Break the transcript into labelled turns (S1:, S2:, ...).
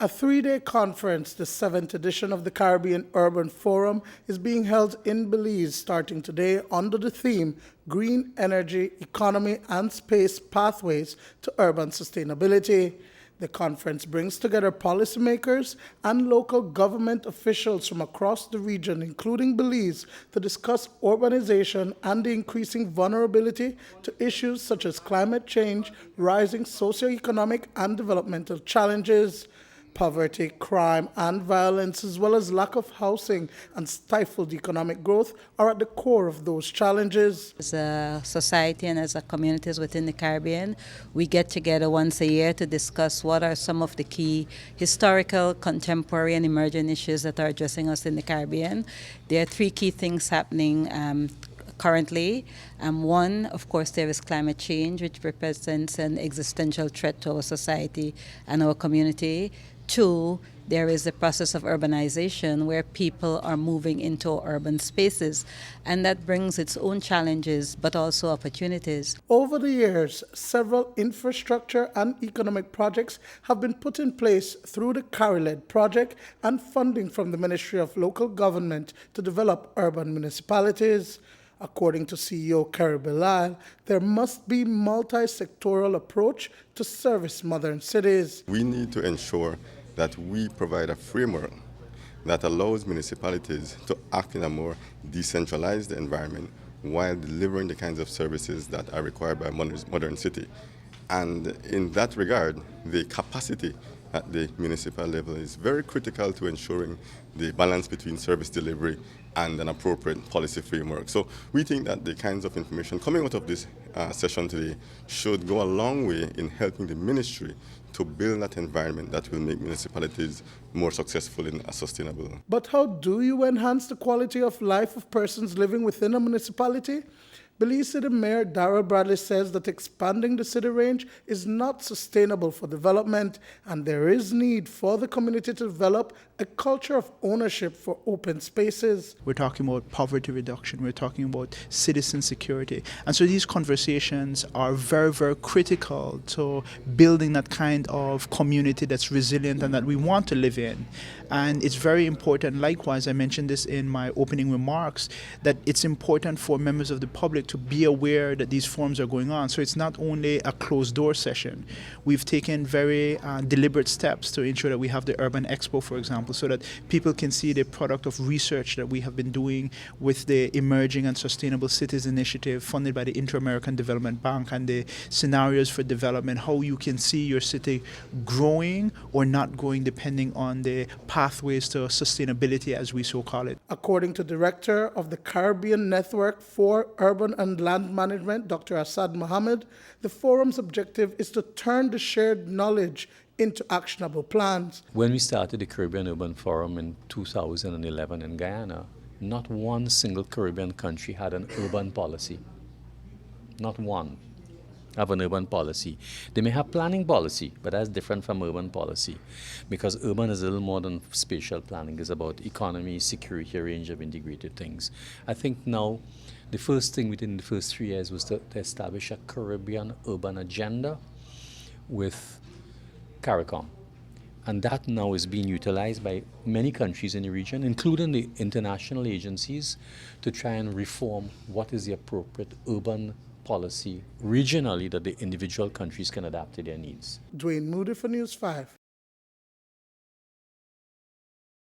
S1: A three-day conference, the 7th edition of the Caribbean Urban Forum, is being held in Belize starting today under the theme Green Energy, Economy and Space Pathways to Urban Sustainability. The conference brings together policymakers and local government officials from across the region, including Belize, to discuss urbanization and the increasing vulnerability to issues such as climate change, rising socioeconomic and developmental challenges. Poverty, crime, and violence, as well as lack of housing and stifled economic growth, are at the core of those challenges.
S2: As a society and as a communities within the Caribbean, we get together once a year to discuss what are some of the key historical, contemporary, and emerging issues that are addressing us in the Caribbean. There are three key things happening currently. One, of course, there is climate change, which represents an existential threat to our society and our community. Two, there is the process of urbanization where people are moving into urban spaces, and that brings its own challenges but also opportunities.
S1: Over the years, several infrastructure and economic projects have been put in place through the CARI-led project and funding from the Ministry of Local Government to develop urban municipalities. According to CEO Kerry Belize, there must be multi-sectoral approach to service modern cities.
S3: We need to ensure that we provide a framework that allows municipalities to act in a more decentralized environment while delivering the kinds of services that are required by a modern city. And in that regard, the capacity at the municipal level is very critical to ensuring the balance between service delivery and an appropriate policy framework. So we think that the kinds of information coming out of this session today should go a long way in helping the ministry to build that environment that will make municipalities more successful in a sustainable.
S1: But how do you enhance the quality of life of persons living within a municipality? Belize City Mayor Darrell Bradley says that expanding the city range is not sustainable for development, and there is need for the community to develop a culture of ownership for open spaces.
S4: We're talking about poverty reduction, we're talking about citizen security. And so these conversations are very, very critical to building that kind of community that's resilient and that we want to live in. And it's very important, likewise, I mentioned this in my opening remarks, that it's important for members of the public to be aware that these forums are going on. So it's not only a closed door session. We've taken very deliberate steps to ensure that we have the Urban Expo, for example, so that people can see the product of research that we have been doing with the Emerging and Sustainable Cities Initiative funded by the Inter-American Development Bank and the scenarios for development, how you can see your city growing or not growing depending on the pathways to sustainability, as we so call it.
S1: According to Director of the Caribbean Network for Urban and Land Management, Dr. Assad Mohammed, the forum's objective is to turn the shared knowledge into actionable plans.
S5: When we started the Caribbean Urban Forum in 2011 in Guyana, not one single Caribbean country had an urban policy. Not one have an urban policy. They may have planning policy, but that's different from urban policy, because urban is a little more than spatial planning. It's about economy, security, a range of integrated things. I think now the first thing within the first 3 years was to establish a Caribbean urban agenda with CARICOM. And that now is being utilized by many countries in the region, including the international agencies, to try and reform what is the appropriate urban policy regionally that the individual countries can adapt to their needs.
S1: Duane, Moody for News 5.